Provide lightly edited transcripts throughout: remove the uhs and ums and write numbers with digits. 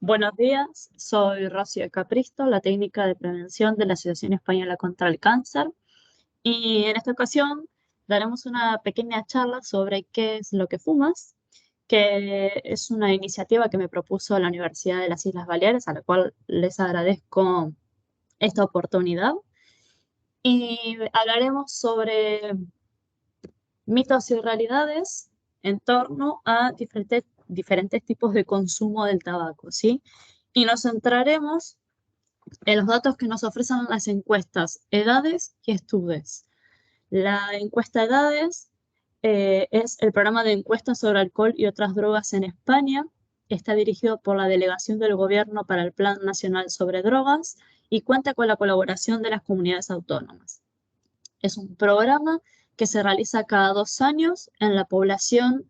Buenos días, soy Rocío Capristo, la técnica de prevención de la Asociación Española contra el Cáncer. Y en esta ocasión daremos una pequeña charla sobre qué es lo que fumas, que es una iniciativa que me propuso la Universidad de las Islas Baleares, a la cual les agradezco esta oportunidad. Y hablaremos sobre mitos y realidades en torno a diferentes tipos de consumo del tabaco, ¿sí? Y nos centraremos en los datos que nos ofrecen las encuestas, edades y estudios. La encuesta edades es el programa de encuestas sobre alcohol y otras drogas en España. Está dirigido por la Delegación del Gobierno para el Plan Nacional sobre Drogas y cuenta con la colaboración de las comunidades autónomas. Es un programa que se realiza cada 2 años en la población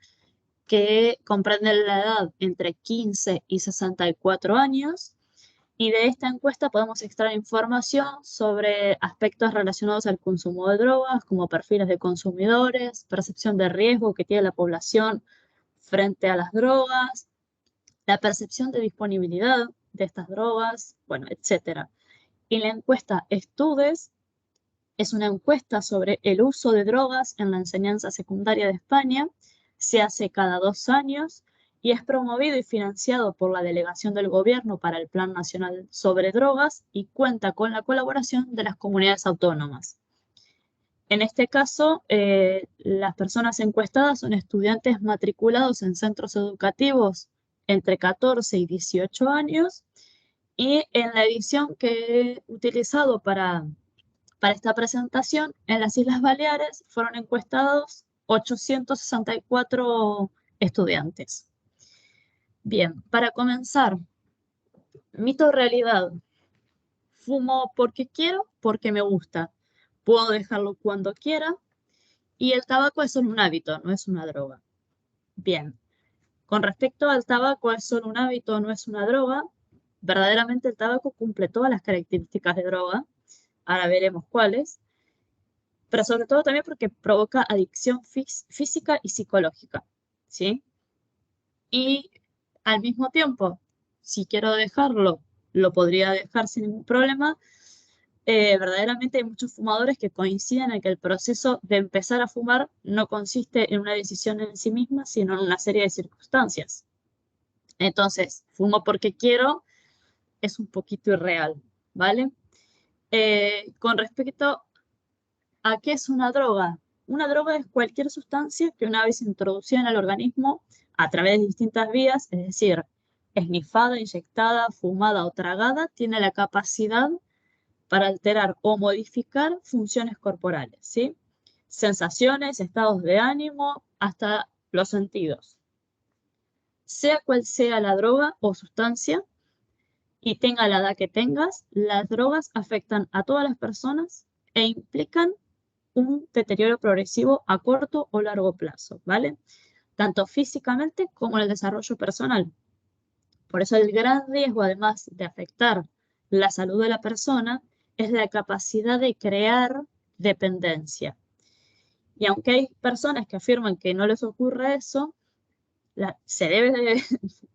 que comprende la edad entre 15 y 64 años. Y de esta encuesta podemos extraer información sobre aspectos relacionados al consumo de drogas, como perfiles de consumidores, percepción de riesgo que tiene la población frente a las drogas, la percepción de disponibilidad de estas drogas, bueno, etc. Y la encuesta Estudes es una encuesta sobre el uso de drogas en la enseñanza secundaria de España. Se hace cada 2 años y es promovido y financiado por la Delegación del Gobierno para el Plan Nacional sobre Drogas y cuenta con la colaboración de las comunidades autónomas. En este caso, las personas encuestadas son estudiantes matriculados en centros educativos entre 14 y 18 años, y en la edición que he utilizado para esta presentación, en las Islas Baleares fueron encuestados 864 estudiantes. Bien, para comenzar, mito o realidad. Fumo porque quiero, porque me gusta. Puedo dejarlo cuando quiera. Y el tabaco es solo un hábito, no es una droga. Bien, con respecto al tabaco, es solo un hábito, no es una droga. Verdaderamente el tabaco cumple todas las características de droga. Ahora veremos cuáles. Pero sobre todo también porque provoca adicción física y psicológica, ¿sí? Y al mismo tiempo, si quiero dejarlo, lo podría dejar sin ningún problema. Verdaderamente hay muchos fumadores que coinciden en que el proceso de empezar a fumar no consiste en una decisión en sí misma, sino en una serie de circunstancias. Entonces, fumo porque quiero es un poquito irreal, ¿vale? Con respecto ¿a qué es una droga? Una droga es cualquier sustancia que una vez introducida en el organismo a través de distintas vías, es decir, esnifada, inyectada, fumada o tragada, tiene la capacidad para alterar o modificar funciones corporales, ¿sí? Sensaciones, estados de ánimo, hasta los sentidos. Sea cual sea la droga o sustancia y tenga la edad que tengas, las drogas afectan a todas las personas e implican un deterioro progresivo a corto o largo plazo, ¿vale? Tanto físicamente como en el desarrollo personal. Por eso el gran riesgo, además de afectar la salud de la persona, es la capacidad de crear dependencia. Y aunque hay personas que afirman que no les ocurre eso,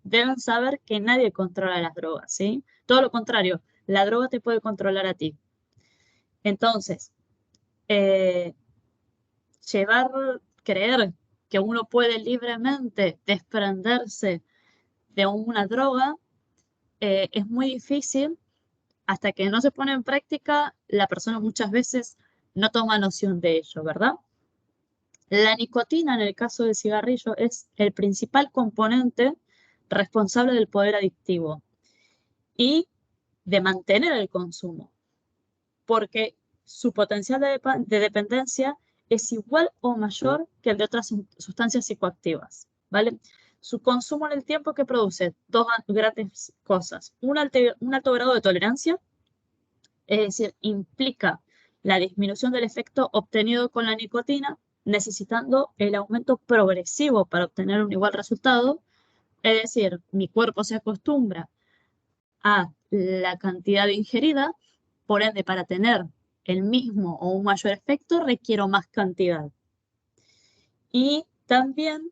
deben saber que nadie controla las drogas, ¿sí? Todo lo contrario, la droga te puede controlar a ti. Entonces, eh, creer que uno puede libremente desprenderse de una droga es muy difícil. Hasta que no se pone en práctica, la persona muchas veces no toma noción de ello, ¿verdad? La nicotina, en el caso del cigarrillo, es el principal componente responsable del poder adictivo y de mantener el consumo, porque su potencial de dependencia es igual o mayor que el de otras sustancias psicoactivas, ¿vale? Su consumo en el tiempo que produce dos grandes cosas. Un alto grado de tolerancia, es decir, implica la disminución del efecto obtenido con la nicotina, necesitando el aumento progresivo para obtener un igual resultado. Es decir, mi cuerpo se acostumbra a la cantidad ingerida, por ende, para tener el mismo o un mayor efecto, requiero más cantidad. Y también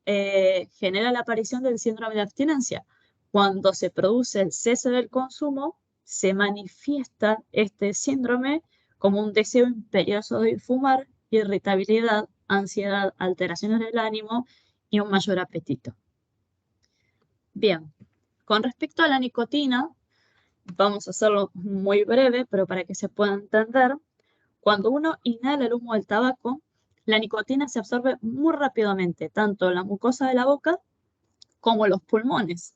genera la aparición del síndrome de abstinencia, Cuando se produce el cese del consumo, se manifiesta este síndrome como un deseo imperioso de fumar, irritabilidad, ansiedad, alteraciones del ánimo y un mayor apetito. Bien, con respecto a la nicotina, vamos a hacerlo muy breve, pero para que se pueda entender, cuando uno inhala el humo del tabaco, la nicotina se absorbe muy rápidamente, tanto en la mucosa de la boca como en los pulmones.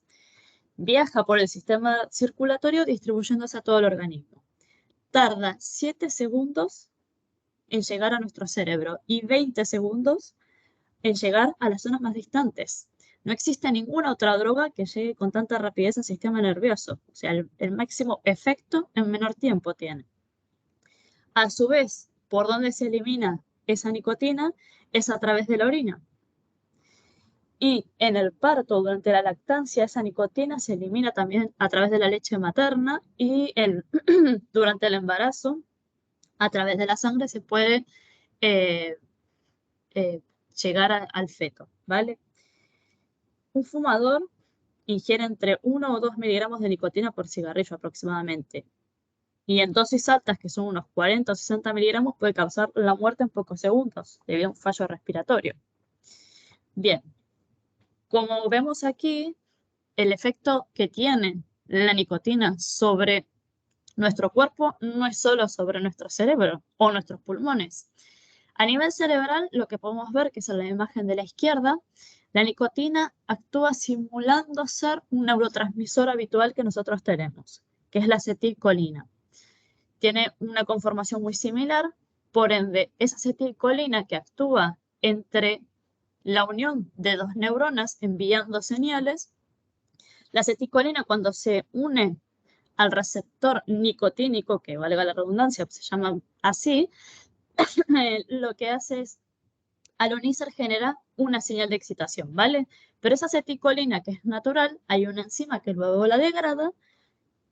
Viaja por el sistema circulatorio distribuyéndose a todo el organismo. Tarda 7 segundos en llegar a nuestro cerebro y 20 segundos en llegar a las zonas más distantes. No existe ninguna otra droga que llegue con tanta rapidez al sistema nervioso. O sea, el máximo efecto en menor tiempo tiene. A su vez, ¿por dónde se elimina esa nicotina? Es a través de la orina. Y en el parto, durante la lactancia, esa nicotina se elimina también a través de la leche materna y durante el embarazo, a través de la sangre, se puede eh, eh, llegar al feto, ¿vale? Un fumador ingiere entre 1 o 2 miligramos de nicotina por cigarrillo aproximadamente. Y en dosis altas, que son unos 40 o 60 miligramos, puede causar la muerte en pocos segundos debido a un fallo respiratorio. Bien, como vemos aquí, el efecto que tiene la nicotina sobre nuestro cuerpo no es solo sobre nuestro cerebro o nuestros pulmones. A nivel cerebral, lo que podemos ver, que es en la imagen de la izquierda, la nicotina actúa simulando ser un neurotransmisor habitual que nosotros tenemos, que es la acetilcolina. Tiene una conformación muy similar, por ende, esa acetilcolina que actúa entre la unión de dos neuronas enviando señales, la acetilcolina cuando se une al receptor nicotínico, que valga la redundancia, se llama así, lo que hace es, al unirse genera una señal de excitación, ¿vale? Pero esa acetilcolina que es natural, hay una enzima que luego la degrada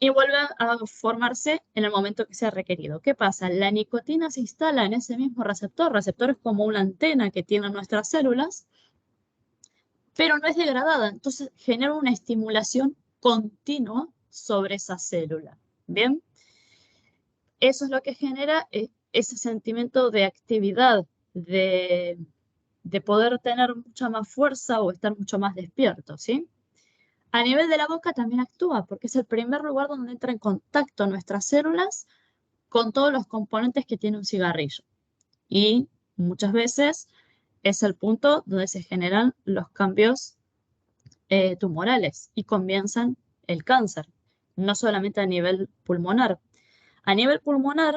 y vuelve a formarse en el momento que sea requerido. ¿Qué pasa? La nicotina se instala en ese mismo receptor. Receptor es como una antena que tienen nuestras células, pero no es degradada. Entonces genera una estimulación continua sobre esa célula. ¿Bien? Eso es lo que genera ese sentimiento de actividad, de poder tener mucha más fuerza o estar mucho más despierto, ¿sí? A nivel de la boca también actúa, porque es el primer lugar donde entra en contacto nuestras células con todos los componentes que tiene un cigarrillo. Y muchas veces es el punto donde se generan los cambios tumorales y comienzan el cáncer, no solamente a nivel pulmonar. A nivel pulmonar,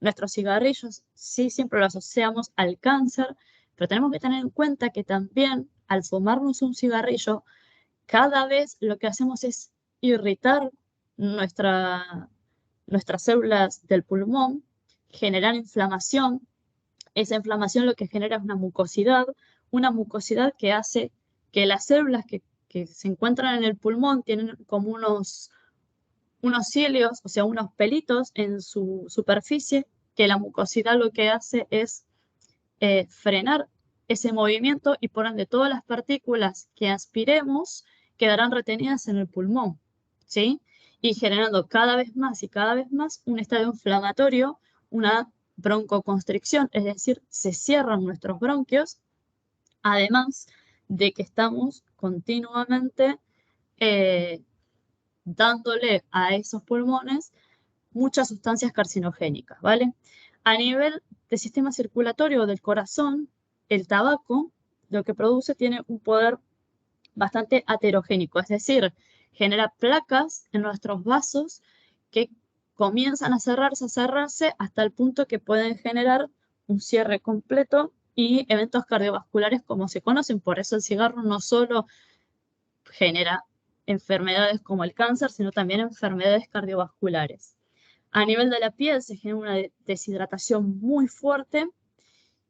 nuestros cigarrillos sí siempre lo asociamos al cáncer, pero tenemos que tener en cuenta que también al fumarnos un cigarrillo, cada vez lo que hacemos es irritar nuestras células del pulmón, generar inflamación. Esa inflamación lo que genera es una mucosidad que hace que las células que se encuentran en el pulmón tienen como unos cilios, o sea, unos pelitos en su superficie, que la mucosidad lo que hace es frenar ese movimiento y por ende todas las partículas que aspiremos quedarán retenidas en el pulmón, ¿sí? Y generando cada vez más y cada vez más un estado inflamatorio, una broncoconstricción, es decir, se cierran nuestros bronquios, además de que estamos continuamente eh, dándole a esos pulmones muchas sustancias carcinogénicas, ¿vale? A nivel del sistema circulatorio del corazón, el tabaco lo que produce tiene un poder bastante aterogénico, es decir, genera placas en nuestros vasos que comienzan a cerrarse hasta el punto que pueden generar un cierre completo y eventos cardiovasculares como se conocen. Por eso el cigarro no solo genera enfermedades como el cáncer, sino también enfermedades cardiovasculares. A nivel de la piel se genera una deshidratación muy fuerte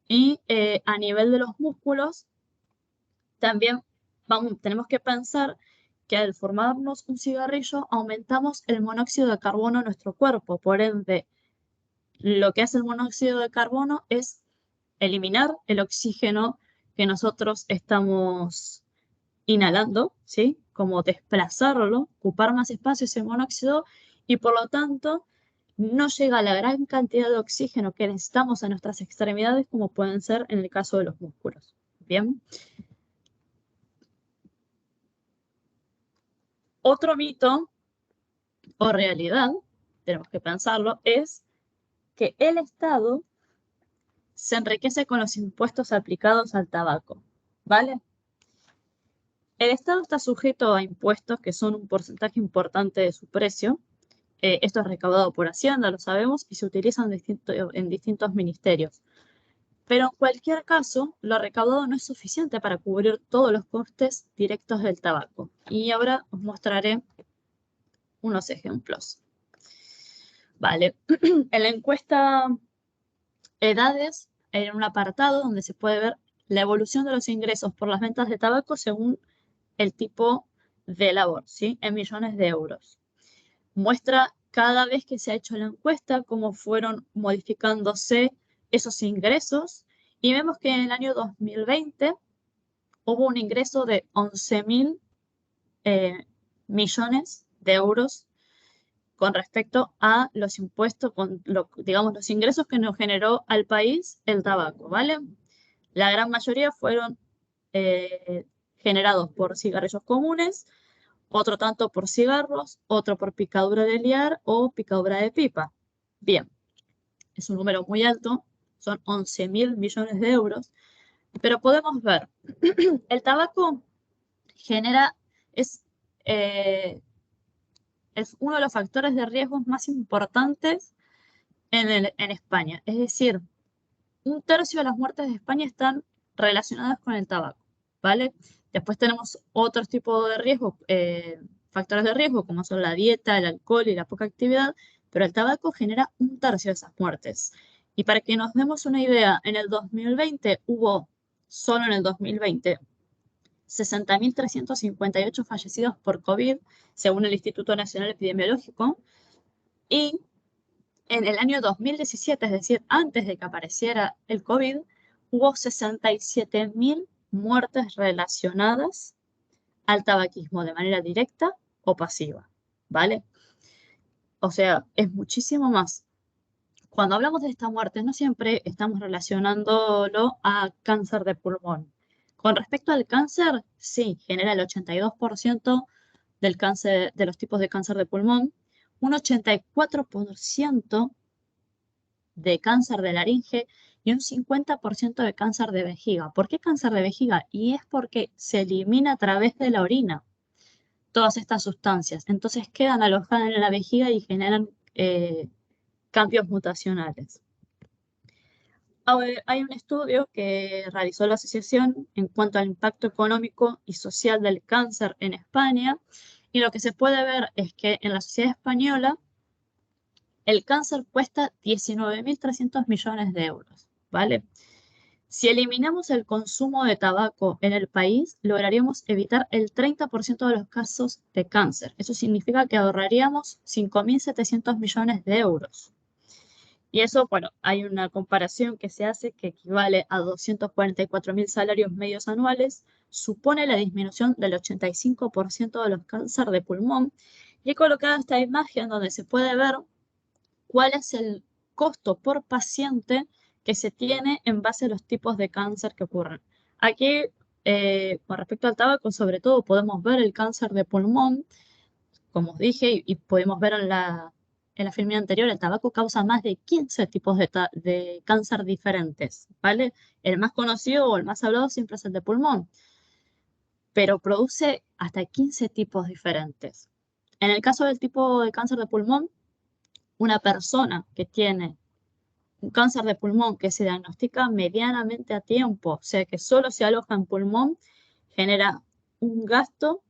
y a nivel de los músculos también tenemos que pensar que al formarnos un cigarrillo aumentamos el monóxido de carbono en nuestro cuerpo. Por ende, lo que hace el monóxido de carbono es eliminar el oxígeno que nosotros estamos inhalando, ¿sí? Como desplazarlo, ocupar más espacio ese monóxido y por lo tanto no llega la gran cantidad de oxígeno que necesitamos a nuestras extremidades como pueden ser en el caso de los músculos. Bien. Otro mito o realidad, tenemos que pensarlo, es que el Estado se enriquece con los impuestos aplicados al tabaco, ¿vale? El Estado está sujeto a impuestos que son un porcentaje importante de su precio. Esto es recaudado por Hacienda, lo sabemos, y se utiliza en distintos ministerios. Pero en cualquier caso, lo recaudado no es suficiente para cubrir todos los costes directos del tabaco. Y ahora os mostraré unos ejemplos. Vale, en la encuesta Edades, hay un apartado donde se puede ver la evolución de los ingresos por las ventas de tabaco según el tipo de labor, ¿sí? En millones de euros. Muestra cada vez que se ha hecho la encuesta cómo fueron modificándose esos ingresos y vemos que en el año 2020 hubo un ingreso de 11.000 millones de euros con respecto a los impuestos, digamos, los ingresos que nos generó al país el tabaco, ¿vale? La gran mayoría fueron generados por cigarrillos comunes, otro tanto por cigarros, otro por picadura de liar o picadura de pipa. Bien, es un número muy alto, son 11.000 millones de euros, pero podemos ver, el tabaco genera, es, eh, es uno de los factores de riesgo más importantes en España. Es decir, un tercio de las muertes de España están relacionadas con el tabaco, ¿vale? Después tenemos otros tipos de riesgo, factores de riesgo, como son la dieta, el alcohol y la poca actividad, pero el tabaco genera un tercio de esas muertes. Y para que nos demos una idea, en el 2020 hubo, solo en el 2020, 60.358 fallecidos por COVID, según el Instituto Nacional Epidemiológico, y en el año 2017, es decir, antes de que apareciera el COVID, hubo 67.000 muertes relacionadas al tabaquismo de manera directa o pasiva, ¿vale? O sea, es muchísimo más. Cuando hablamos de esta muerte, no siempre estamos relacionándolo a cáncer de pulmón. Con respecto al cáncer, sí, genera el 82% del cáncer, de los tipos de cáncer de pulmón, un 84% de cáncer de laringe y un 50% de cáncer de vejiga. ¿Por qué cáncer de vejiga? Y es porque se elimina a través de la orina todas estas sustancias. Entonces quedan alojadas en la vejiga y generan cambios mutacionales. Hay un estudio que realizó la asociación en cuanto al impacto económico y social del cáncer en España y lo que se puede ver es que en la sociedad española el cáncer cuesta 19.300 millones de euros, ¿vale? Si eliminamos el consumo de tabaco en el país, lograríamos evitar el 30% de los casos de cáncer. Eso significa que ahorraríamos 5.700 millones de euros. Y eso, bueno, hay una comparación que se hace que equivale a 244.000 salarios medios anuales, supone la disminución del 85% de los cánceres de pulmón. Y he colocado esta imagen donde se puede ver cuál es el costo por paciente que se tiene en base a los tipos de cáncer que ocurren. Aquí, con respecto al tabaco, sobre todo podemos ver el cáncer de pulmón, como os dije, y podemos ver en la filmina anterior, el tabaco causa más de 15 tipos de cáncer diferentes, ¿vale? El más conocido o el más hablado siempre es el de pulmón, pero produce hasta 15 tipos diferentes. En el caso del tipo de cáncer de pulmón, una persona que tiene un cáncer de pulmón que se diagnostica medianamente a tiempo, o sea que solo se aloja en pulmón, genera un gasto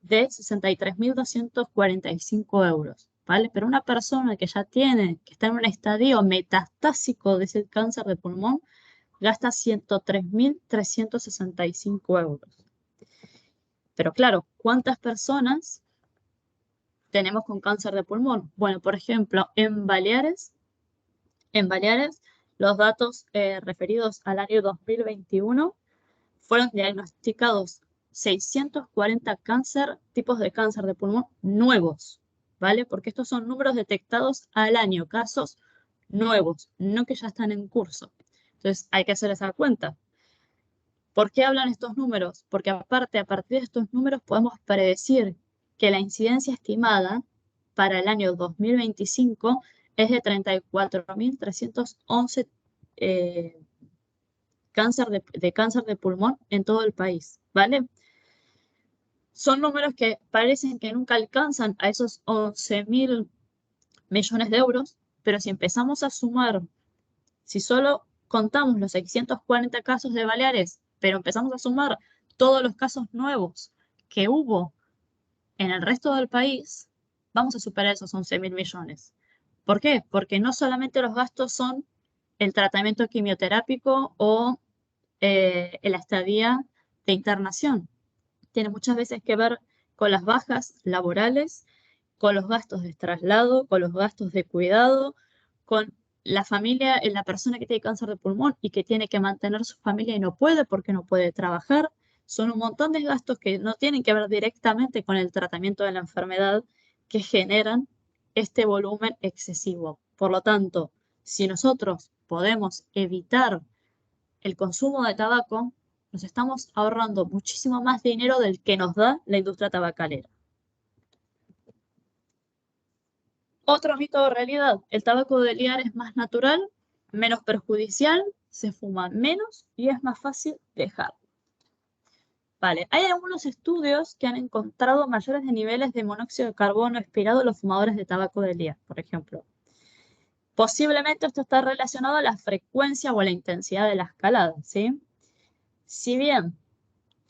de 63.245 euros, ¿vale? Pero una persona que ya tiene, que está en un estadio metastásico de ese cáncer de pulmón, gasta 103.365 euros. Pero claro, ¿cuántas personas tenemos con cáncer de pulmón? Bueno, por ejemplo, en Baleares, los datos referidos al año 2021 fueron diagnosticados 640 tipos de cáncer de pulmón nuevos, ¿vale? Porque estos son números detectados al año, casos nuevos, no que ya están en curso. Entonces hay que hacer esa cuenta. ¿Por qué hablan estos números? Porque aparte, a partir de estos números podemos predecir que la incidencia estimada para el año 2025 es de 34.311 cáncer de pulmón en todo el país, ¿vale? Son números que parecen que nunca alcanzan a esos 11.000 millones de euros, pero si empezamos a sumar, si solo contamos los 640 casos de Baleares, pero empezamos a sumar todos los casos nuevos que hubo en el resto del país, vamos a superar esos 11.000 millones. ¿Por qué? Porque no solamente los gastos son el tratamiento quimioterápico o la estadía de internación. Tiene muchas veces que ver con las bajas laborales, con los gastos de traslado, con los gastos de cuidado, con la familia, la persona que tiene cáncer de pulmón y que tiene que mantener su familia y no puede porque no puede trabajar. Son un montón de gastos que no tienen que ver directamente con el tratamiento de la enfermedad que generan este volumen excesivo. Por lo tanto, si nosotros podemos evitar el consumo de tabaco, nos estamos ahorrando muchísimo más dinero del que nos da la industria tabacalera. Otro mito de realidad, el tabaco de liar es más natural, menos perjudicial, se fuma menos y es más fácil dejar. Vale, hay algunos estudios que han encontrado mayores niveles de monóxido de carbono expirado en los fumadores de tabaco de liar, por ejemplo. Posiblemente esto está relacionado a la frecuencia o a la intensidad de la escalada, ¿sí? Si bien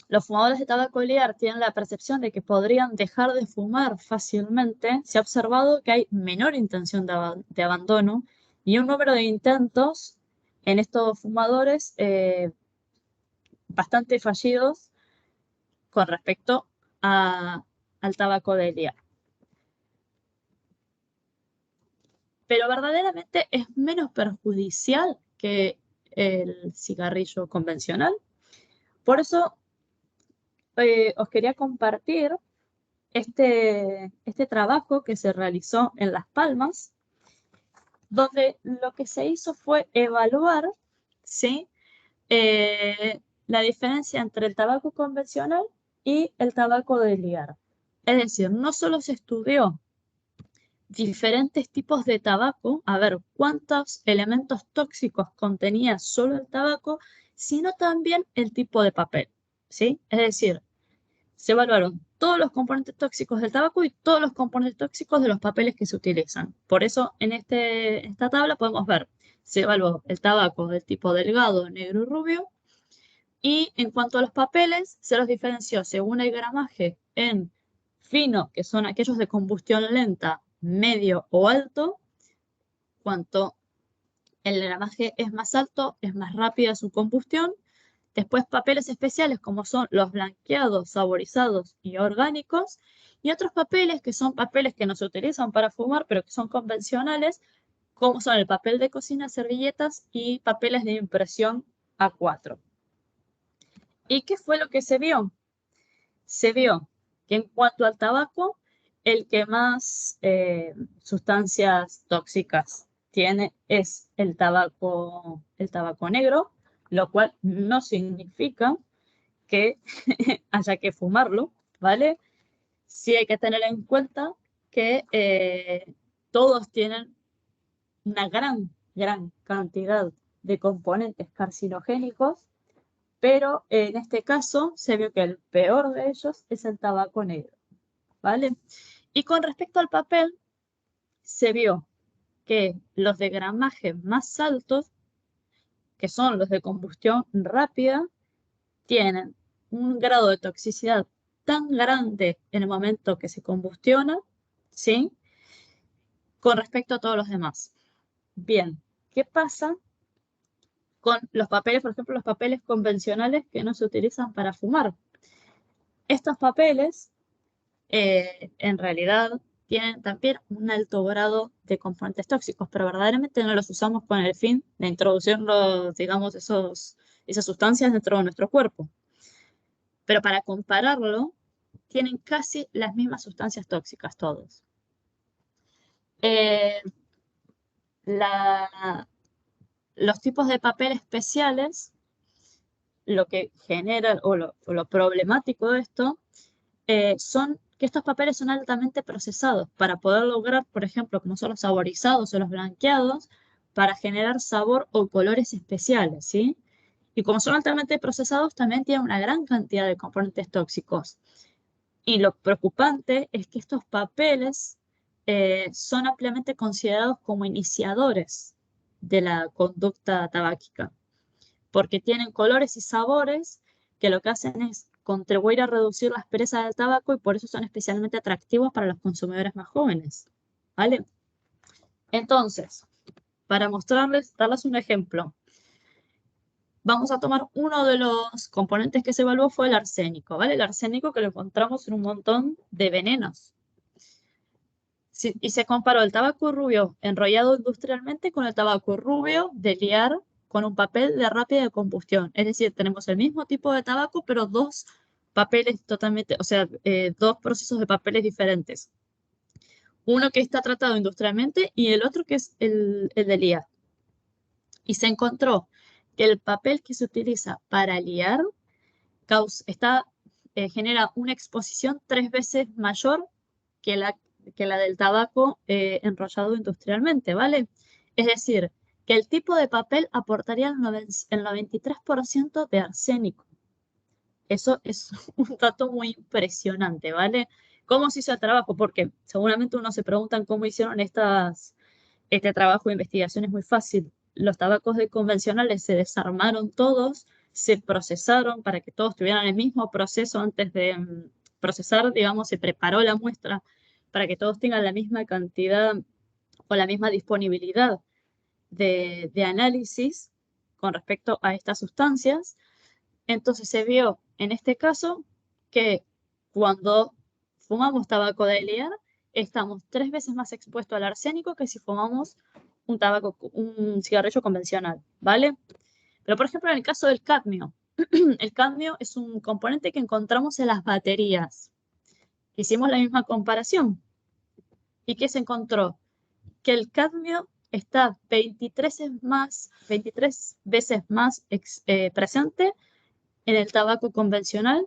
los fumadores de tabaco de liar tienen la percepción de que podrían dejar de fumar fácilmente, se ha observado que hay menor intención de abandono y un número de intentos en estos fumadores bastante fallidos con respecto al tabaco de liar. Pero verdaderamente es menos perjudicial que el cigarrillo convencional. Por eso os quería compartir este trabajo que se realizó en Las Palmas, donde lo que se hizo fue evaluar, ¿sí? La diferencia entre el tabaco convencional y el tabaco de liar. Es decir, no solo se estudió diferentes tipos de tabaco, a ver cuántos elementos tóxicos contenía solo el tabaco, sino también el tipo de papel, ¿sí? Es decir, se evaluaron todos los componentes tóxicos del tabaco y todos los componentes tóxicos de los papeles que se utilizan. Por eso en esta tabla podemos ver, se evaluó el tabaco del tipo delgado, negro y rubio, y en cuanto a los papeles, se los diferenció según el gramaje en fino, que son aquellos de combustión lenta, medio o alto. Cuanto el gramaje es más alto, es más rápida su combustión. Después papeles especiales como son los blanqueados, saborizados y orgánicos. Y otros papeles que son papeles que no se utilizan para fumar, pero que son convencionales, como son el papel de cocina, servilletas y papeles de impresión A4. ¿Y qué fue lo que se vio? Se vio que en cuanto al tabaco, el que más sustancias tóxicas tiene es el tabaco negro, lo cual no significa que haya que fumarlo, ¿vale? Sí hay que tener en cuenta que todos tienen una gran cantidad de componentes carcinogénicos, pero en este caso se vio que el peor de ellos es el tabaco negro, ¿vale? Y con respecto al papel, se vio que los de gramaje más altos, que son los de combustión rápida, tienen un grado de toxicidad tan grande en el momento que se combustiona, ¿sí? Con respecto a todos los demás. Bien, ¿qué pasa con los papeles, por ejemplo, los papeles convencionales que no se utilizan para fumar? Estos papeles, en realidad, tienen también un alto grado de componentes tóxicos, pero verdaderamente no los usamos con el fin de introducirlos, digamos, esas sustancias dentro de nuestro cuerpo. Pero para compararlo, tienen casi las mismas sustancias tóxicas todos. Eh, los tipos de papel especiales, lo que genera o lo problemático de esto, son que estos papeles son altamente procesados para poder lograr, por ejemplo, como son los saborizados o los blanqueados, para generar sabor o colores especiales, ¿sí? Y como son altamente procesados, también tienen una gran cantidad de componentes tóxicos. Y lo preocupante es que estos papeles son ampliamente considerados como iniciadores de la conducta tabáquica, porque tienen colores y sabores que lo que hacen es contribuir a reducir la aspereza del tabaco y por eso son especialmente atractivos para los consumidores más jóvenes. ¿Vale? Entonces, para darles un ejemplo, vamos a tomar uno de los componentes que se evaluó fue el arsénico, ¿vale? El arsénico que lo encontramos en un montón de venenos. Y se comparó el tabaco rubio enrollado industrialmente con el tabaco rubio de liar con un papel de rápida combustión. Es decir, tenemos el mismo tipo de tabaco, pero dos papeles totalmente, o sea, dos procesos de papeles diferentes. Uno que está tratado industrialmente y el otro que es el de liar. Y se encontró que el papel que se utiliza para liar genera una exposición 3 veces mayor que la del tabaco enrollado industrialmente, ¿vale? Es decir, que el tipo de papel aportaría el 93% de arsénico. Eso es un dato muy impresionante, ¿vale? ¿Cómo se hizo el trabajo? Porque seguramente uno se preguntan cómo hicieron este trabajo de investigación. Es muy fácil. Los tabacos convencionales se desarmaron todos, se procesaron para que todos tuvieran el mismo proceso antes de procesar, digamos, se preparó la muestra para que todos tengan la misma cantidad o la misma disponibilidad de análisis con respecto a estas sustancias. Entonces se vio en este caso que cuando fumamos tabaco de liar, estamos 3 veces más expuestos al arsénico que si fumamos un cigarrillo convencional, ¿vale? Pero por ejemplo en el caso del cadmio, el cadmio es un componente que encontramos en las baterías. Hicimos la misma comparación. ¿Y qué se encontró? Que el cadmio está 23 veces más presente en el tabaco convencional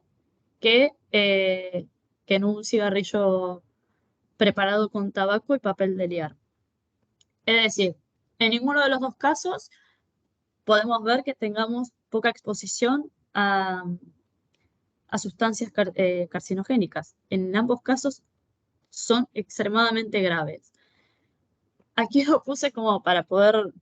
que en un cigarrillo preparado con tabaco y papel de liar. Es decir, en ninguno de los dos casos podemos ver que tengamos poca exposición a sustancias carcinogénicas. En ambos casos son extremadamente graves. Aquí lo puse como para poder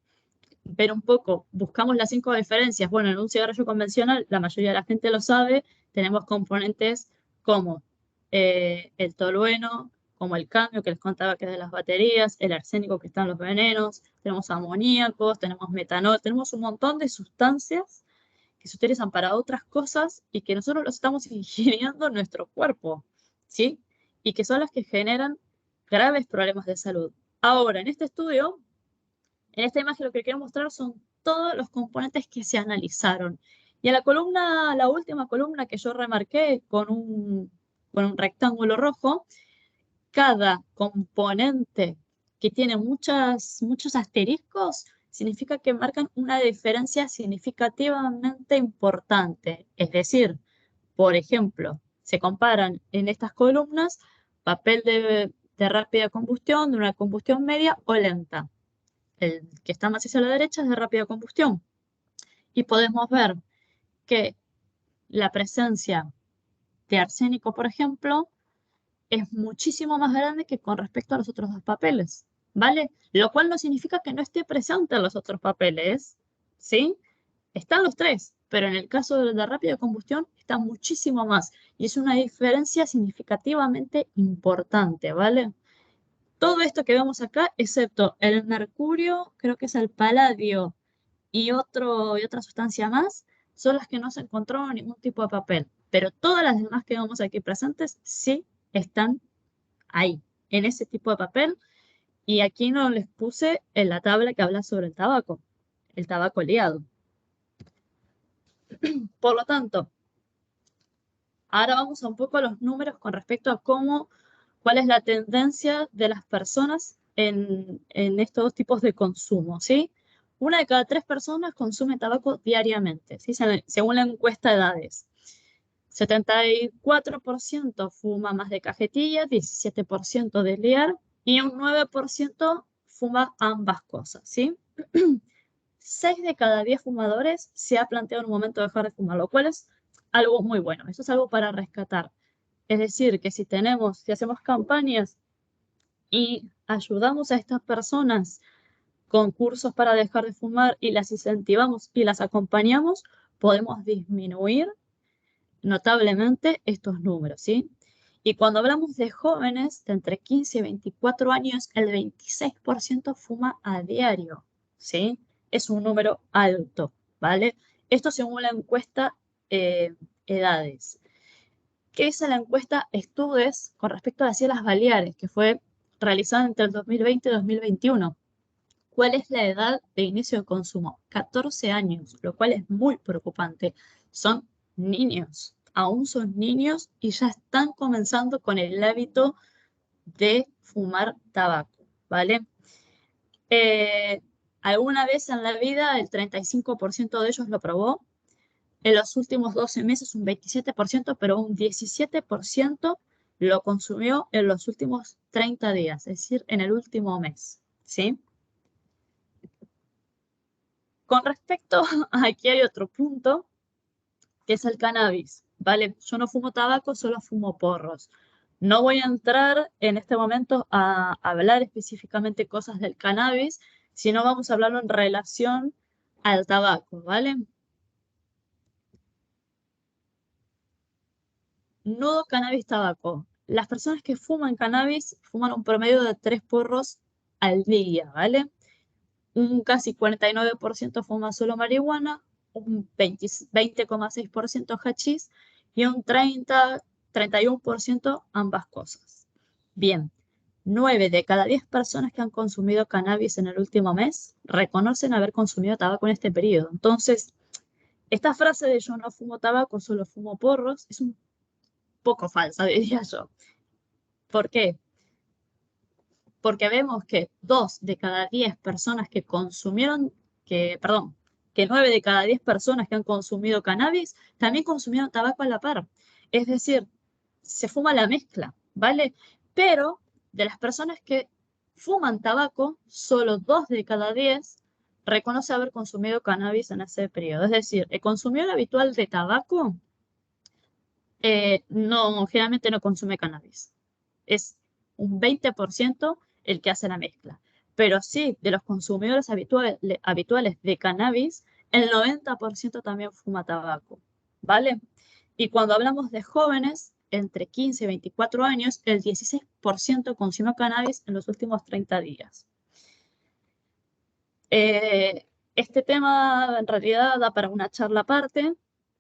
ver un poco, buscamos las 5 diferencias. Bueno, en un cigarrillo convencional, la mayoría de la gente lo sabe, tenemos componentes como el tolueno, como el cadmio que les contaba que es de las baterías, el arsénico que está en los venenos, tenemos amoníacos, tenemos metanol, tenemos un montón de sustancias que se utilizan para otras cosas y que nosotros los estamos ingiriendo en nuestro cuerpo, ¿sí? Y que son las que generan graves problemas de salud. Ahora, en este estudio, en esta imagen lo que quiero mostrar son todos los componentes que se analizaron. Y en la última columna que yo remarqué con un rectángulo rojo, cada componente que tiene muchos asteriscos significa que marcan una diferencia significativamente importante. Es decir, por ejemplo, se comparan en estas columnas papel de rápida combustión, de una combustión media o lenta. El que está más hacia la derecha es de rápida combustión. Y podemos ver que la presencia de arsénico, por ejemplo, es muchísimo más grande que con respecto a los otros dos papeles, ¿vale? Lo cual no significa que no esté presente en los otros papeles, ¿sí? Están los tres, pero en el caso de la rápida combustión está muchísimo más. Y es una diferencia significativamente importante, ¿vale? Todo esto que vemos acá, excepto el mercurio, creo que es el paladio y otra sustancia más, son las que no se encontró en ningún tipo de papel. Pero todas las demás que vemos aquí presentes sí están ahí, en ese tipo de papel. Y aquí no les puse en la tabla que habla sobre el tabaco liado. Por lo tanto, Ahora vamos a un poco a los números con respecto a cuál es la tendencia de las personas en estos dos tipos de consumo, ¿sí? Una de cada 3 personas consume tabaco diariamente, ¿sí? Según la encuesta de edades. 74% fuma más de cajetilla, 17% de liar y un 9% fuma ambas cosas, ¿sí? 6 de cada 10 fumadores se ha planteado en un momento dejar de fumar, lo cual es algo muy bueno. Eso es algo para rescatar. Es decir, que si hacemos campañas y ayudamos a estas personas con cursos para dejar de fumar y las incentivamos y las acompañamos, podemos disminuir notablemente estos números, ¿sí? Y cuando hablamos de jóvenes de entre 15 y 24 años, el 26% fuma a diario, ¿sí? Es un número alto, ¿vale? Esto según la encuesta edades. ¿Qué dice la encuesta Estudes con respecto a las Islas Baleares, que fue realizada entre el 2020 y 2021? ¿Cuál es la edad de inicio de consumo? 14 años, lo cual es muy preocupante. Son niños, aún son niños y ya están comenzando con el hábito de fumar tabaco, ¿vale? Eh, alguna vez en la vida el 35% de ellos lo probó, en los últimos 12 meses un 27%, pero un 17% lo consumió en los últimos 30 días, es decir, en el último mes, ¿sí? Con respecto, aquí hay otro punto, que es el cannabis, ¿vale? Yo no fumo tabaco, solo fumo porros. No voy a entrar en este momento a hablar específicamente cosas del cannabis, sino vamos a hablarlo en relación al tabaco, ¿vale? Nudo cannabis tabaco. Las personas que fuman cannabis fuman un promedio de 3 porros al día, ¿vale? Un casi 49% fuma solo marihuana, un 20,6% hachís y un 31% ambas cosas. Bien, 9 de cada 10 personas que han consumido cannabis en el último mes reconocen haber consumido tabaco en este periodo. Entonces, esta frase de yo no fumo tabaco, solo fumo porros, es un poco falsa, diría yo. ¿Por qué? Porque vemos que 2 de cada 10 personas que 9 de cada 10 personas que han consumido cannabis también consumieron tabaco a la par. Es decir, se fuma la mezcla, ¿vale? Pero de las personas que fuman tabaco, solo 2 de cada 10 reconoce haber consumido cannabis en ese periodo. Es decir, el consumidor habitual de tabaco generalmente no consume cannabis. Es un 20% el que hace la mezcla. Pero sí, de los consumidores habituales de cannabis, el 90% también fuma tabaco, ¿vale? Y cuando hablamos de jóvenes, entre 15 y 24 años, el 16% consumió cannabis en los últimos 30 días. Este tema en realidad da para una charla aparte,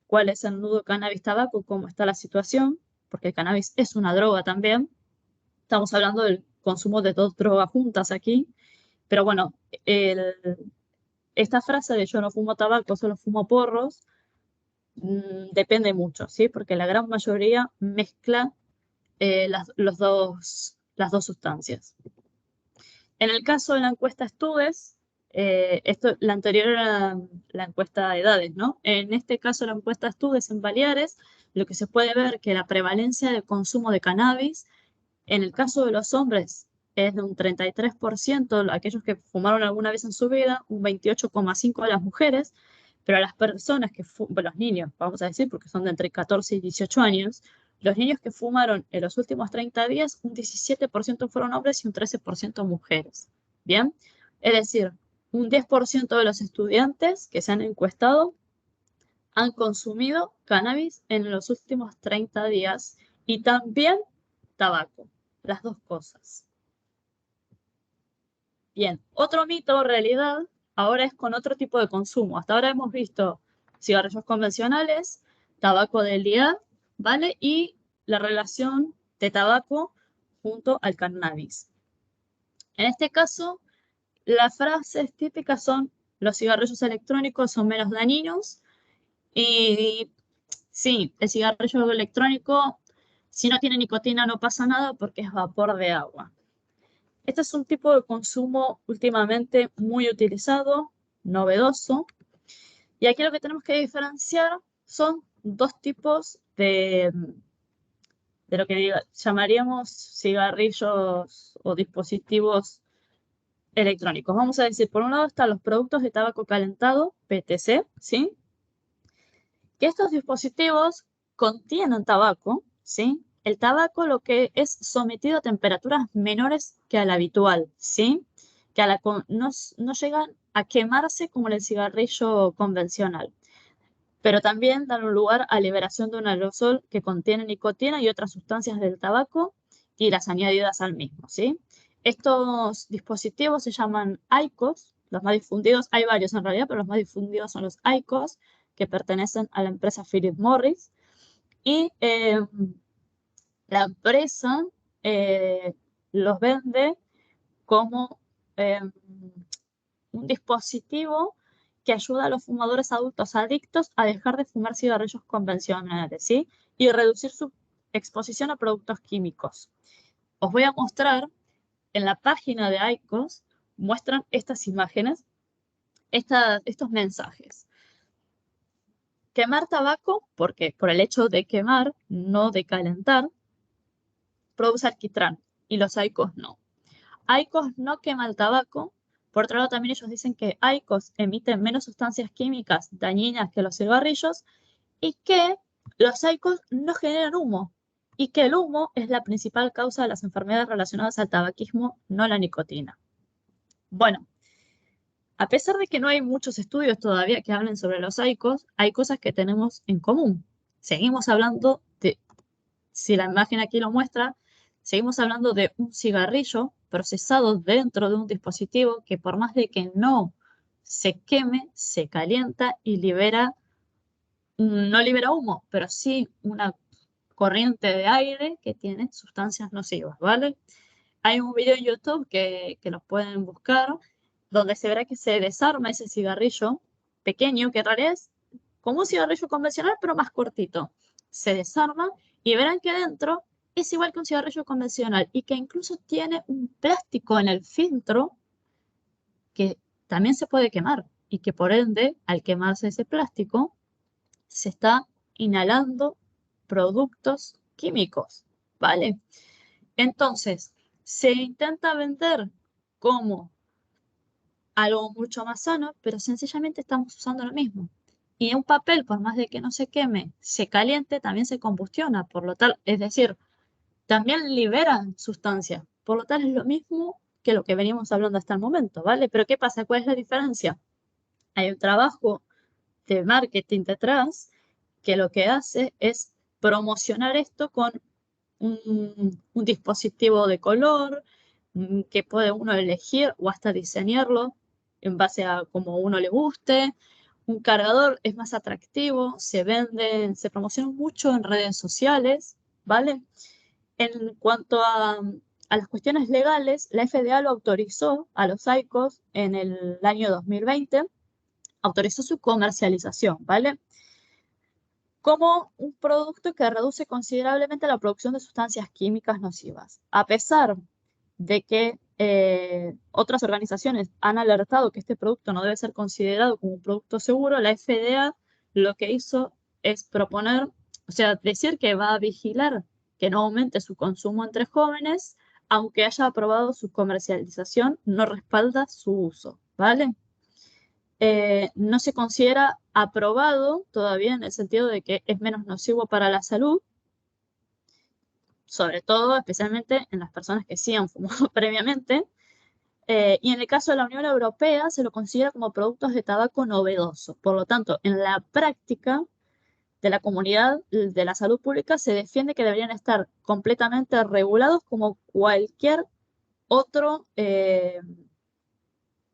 cuál es el nudo cannabis-tabaco, cómo está la situación, porque el cannabis es una droga también. Estamos hablando del consumo de dos drogas juntas aquí, pero bueno, esta frase de yo no fumo tabaco, solo fumo porros, depende mucho, ¿sí? Porque la gran mayoría mezcla las dos sustancias. En el caso de la encuesta Estudes, la anterior era la encuesta de edades, ¿no? En este caso, la encuesta Estudes en Baleares, lo que se puede ver que la prevalencia del consumo de cannabis, en el caso de los hombres, es de un 33%, aquellos que fumaron alguna vez en su vida, un 28,5% de las mujeres, pero a las personas los niños, vamos a decir, porque son de entre 14 y 18 años, los niños que fumaron en los últimos 30 días, un 17% fueron hombres y un 13% mujeres. ¿Bien? Es decir, un 10% de los estudiantes que se han encuestado han consumido cannabis en los últimos 30 días y también tabaco, las dos cosas. Bien, otro mito o realidad ahora es con otro tipo de consumo. Hasta ahora hemos visto cigarrillos convencionales, tabaco del día, ¿vale? Y la relación de tabaco junto al cannabis. En este caso, las frases típicas son: los cigarrillos electrónicos son menos dañinos y Sí, el cigarrillo electrónico, si no tiene nicotina no pasa nada porque es vapor de agua. Este es un tipo de consumo últimamente muy utilizado, novedoso, y aquí lo que tenemos que diferenciar son dos tipos de lo que llamaríamos cigarrillos o dispositivos electrónicos. Vamos a decir, por un lado están los productos de tabaco calentado, PTC, ¿sí? Que estos dispositivos contienen tabaco, ¿sí? El tabaco lo que es sometido a temperaturas menores que a la habitual, ¿sí? Que no llegan a quemarse como el cigarrillo convencional, pero también dan lugar a liberación de un aerosol que contiene nicotina y otras sustancias del tabaco y las añadidas al mismo, ¿sí? Estos dispositivos se llaman IQOS, los más difundidos, hay varios en realidad, pero los más difundidos son los IQOS, que pertenecen a la empresa Philip Morris, y la empresa eh, los vende como eh, un dispositivo que ayuda a los fumadores adultos adictos a dejar de fumar cigarrillos convencionales, ¿sí? Y reducir su exposición a productos químicos. Os voy a mostrar en la página de IQOS, muestran estas imágenes, estos mensajes. Quemar tabaco, porque por el hecho de quemar, no de calentar, produce alquitrán y los IQOS no. IQOS no quema el tabaco. Por otro lado, también ellos dicen que IQOS emiten menos sustancias químicas dañinas que los cigarrillos y que los IQOS no generan humo y que el humo es la principal causa de las enfermedades relacionadas al tabaquismo, no la nicotina. Bueno, a pesar de que no hay muchos estudios todavía que hablen sobre los IQOS, hay cosas que tenemos en común. Seguimos hablando de, si la imagen aquí lo muestra, seguimos hablando de un cigarrillo procesado dentro de un dispositivo que por más de que no se queme, se calienta y no libera humo, pero sí una corriente de aire que tiene sustancias nocivas, ¿vale? Hay un video en YouTube que los pueden buscar, donde se verá que se desarma ese cigarrillo pequeño, que en realidad es como un cigarrillo convencional, pero más cortito. Se desarma y verán que dentro es igual que un cigarrillo convencional y que incluso tiene un plástico en el filtro que también se puede quemar y que por ende, al quemarse ese plástico, se está inhalando productos químicos, ¿vale? Entonces, se intenta vender como algo mucho más sano, pero sencillamente estamos usando lo mismo. Y un papel, por más de que no se queme, se caliente, también se combustiona, por lo tal, es decir, también liberan sustancias. Por lo tal, es lo mismo que lo que veníamos hablando hasta el momento, ¿vale? Pero ¿qué pasa? ¿Cuál es la diferencia? Hay un trabajo de marketing detrás que lo que hace es promocionar esto con un dispositivo de color que puede uno elegir o hasta diseñarlo en base a como uno le guste. Un cargador es más atractivo, se vende, se promociona mucho en redes sociales, ¿vale? En cuanto a las cuestiones legales, la FDA lo autorizó a los IQOS en el año 2020, autorizó su comercialización, ¿vale? Como un producto que reduce considerablemente la producción de sustancias químicas nocivas. A pesar de que otras organizaciones han alertado que este producto no debe ser considerado como un producto seguro, la FDA lo que hizo es proponer, o sea, decir que va a vigilar que no aumente su consumo entre jóvenes, aunque haya aprobado su comercialización, no respalda su uso, ¿vale? No se considera aprobado todavía en el sentido de que es menos nocivo para la salud, sobre todo, especialmente en las personas que sí han fumado previamente. Y en el caso de la Unión Europea se lo considera como productos de tabaco novedoso. Por lo tanto, en la práctica de la comunidad de la salud pública se defiende que deberían estar completamente regulados como cualquier otro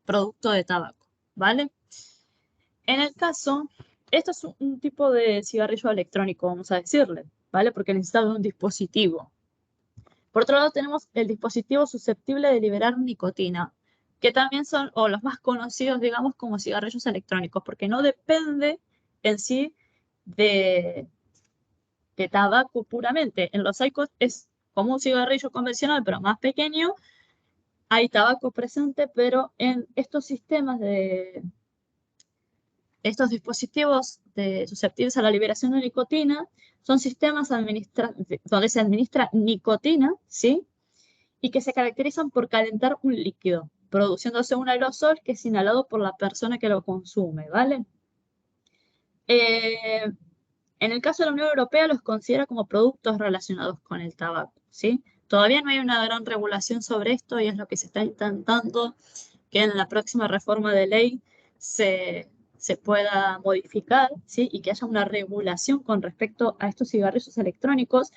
producto de tabaco, ¿vale? En el caso, esto es un tipo de cigarrillo electrónico, vamos a decirle, ¿vale? Porque necesita de un dispositivo. Por otro lado, tenemos el dispositivo susceptible de liberar nicotina, que también son, o los más conocidos, digamos, como cigarrillos electrónicos, porque no depende en sí de, que tabaco puramente. En los IQOS es como un cigarrillo convencional, pero más pequeño. Hay tabaco presente, pero en estos sistemas de estos dispositivos susceptibles a la liberación de nicotina son sistemas donde se administra nicotina, ¿sí? Y que se caracterizan por calentar un líquido, produciéndose un aerosol que es inhalado por la persona que lo consume, ¿vale? Eh, en el caso de la Unión Europea los considera como productos relacionados con el tabaco, ¿sí? Todavía no hay una gran regulación sobre esto y es lo que se está intentando que en la próxima reforma de ley se pueda modificar, ¿sí? Y que haya una regulación con respecto a estos cigarrillos electrónicos.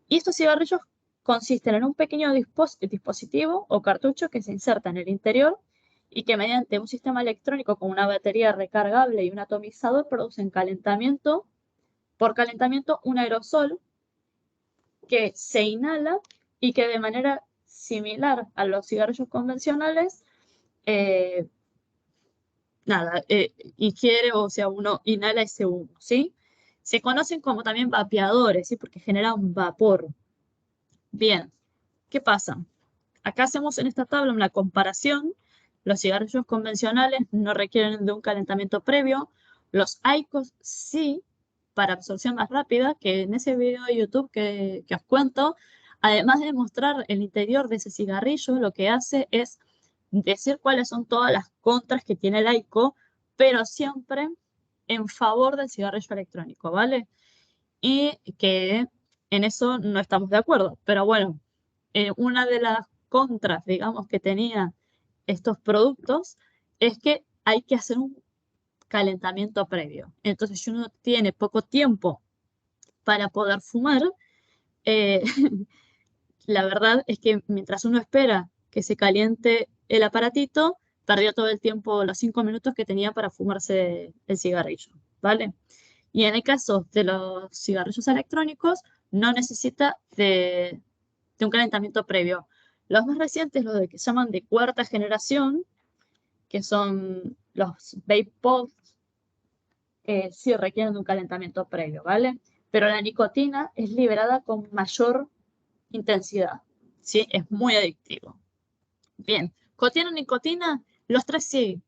Y estos cigarrillos consisten en un pequeño dispositivo o cartucho que se inserta en el interior y que mediante un sistema electrónico con una batería recargable y un atomizador producen por calentamiento un aerosol que se inhala y que de manera similar a los cigarrillos convencionales, eh, ingiere, o sea, uno inhala ese humo, ¿sí? Se conocen como también vapeadores, ¿sí? Porque generan vapor. Bien, ¿qué pasa? Acá hacemos en esta tabla una comparación. Los cigarrillos convencionales no requieren de un calentamiento previo. Los IQOS sí, para absorción más rápida, que en ese video de YouTube que os cuento, además de mostrar el interior de ese cigarrillo, lo que hace es decir cuáles son todas las contras que tiene el IQO, pero siempre en favor del cigarrillo electrónico, ¿vale? Y que en eso no estamos de acuerdo. Pero bueno, una de las contras, digamos, que tenía estos productos es que hay que hacer un calentamiento previo. Entonces, si uno tiene poco tiempo para poder fumar, eh, la verdad es que mientras uno espera que se caliente el aparatito, perdió todo el tiempo, los 5 minutos que tenía para fumarse el cigarrillo, ¿vale? Y en el caso de los cigarrillos electrónicos, no necesita de un calentamiento previo. Los más recientes, los de que se llaman de cuarta generación, que son los vape pods, sí requieren de un calentamiento previo, ¿vale? Pero la nicotina es liberada con mayor intensidad, ¿sí? Es muy adictivo. Bien, ¿contienen nicotina? Los tres sí.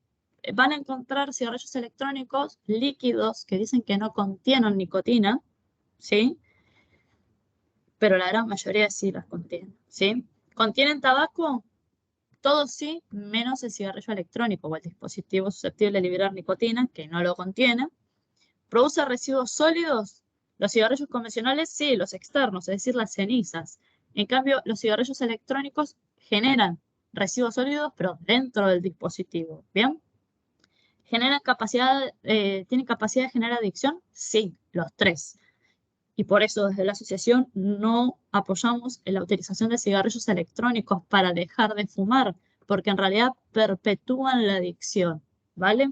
Van a encontrar cigarrillos electrónicos líquidos que dicen que no contienen nicotina, ¿sí? Pero la gran mayoría sí las contienen, ¿sí? ¿Contienen tabaco? Todos sí, menos el cigarrillo electrónico o el dispositivo susceptible de liberar nicotina, que no lo contiene. ¿Produce residuos sólidos? Los cigarrillos convencionales sí, los externos, es decir, las cenizas. En cambio, los cigarrillos electrónicos generan residuos sólidos, pero dentro del dispositivo. ¿Bien? ¿Tienen capacidad de generar adicción? Sí, los tres. Y por eso desde la asociación no apoyamos en la utilización de cigarrillos electrónicos para dejar de fumar, porque en realidad perpetúan la adicción, ¿vale?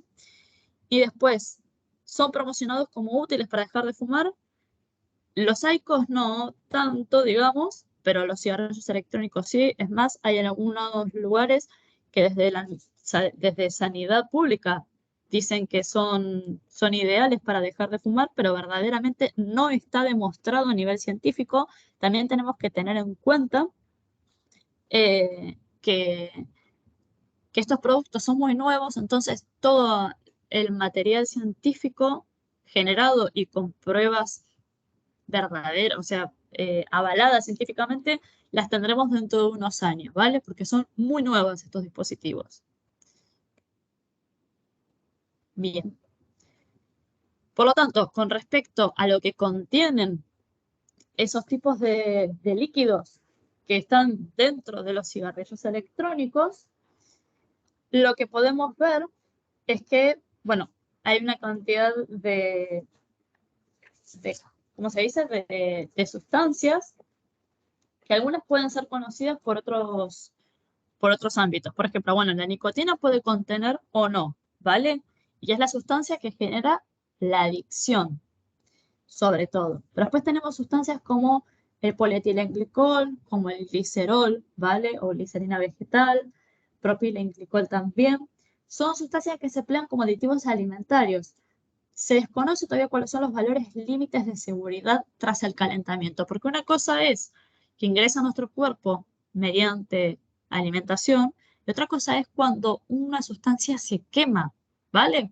Y después, ¿son promocionados como útiles para dejar de fumar? Los IQOS no tanto, digamos, pero los cigarrillos electrónicos sí. Es más, hay en algunos lugares que desde Sanidad Pública dicen que son ideales para dejar de fumar, pero verdaderamente no está demostrado a nivel científico. También tenemos que tener en cuenta que estos productos son muy nuevos, entonces todo el material científico generado y con pruebas verdaderas, o sea, avaladas científicamente, las tendremos dentro de unos años, ¿vale? Porque son muy nuevos estos dispositivos. Bien. Por lo tanto, con respecto a lo que contienen esos tipos de líquidos que están dentro de los cigarrillos electrónicos, lo que podemos ver es que, bueno, hay una cantidad de ¿cómo se dice?, de sustancias que algunas pueden ser conocidas por otros ámbitos. Por ejemplo, bueno, la nicotina puede contener o no, ¿vale? Y es la sustancia que genera la adicción, sobre todo. Pero después tenemos sustancias como el polietilenglicol, como el glicerol, ¿vale? O glicerina vegetal, propilenglicol también. Son sustancias que se emplean como aditivos alimentarios. se desconoce todavía cuáles son los valores límites de seguridad tras el calentamiento, porque una cosa es que ingresa a nuestro cuerpo mediante alimentación y otra cosa es cuando una sustancia se quema, ¿vale?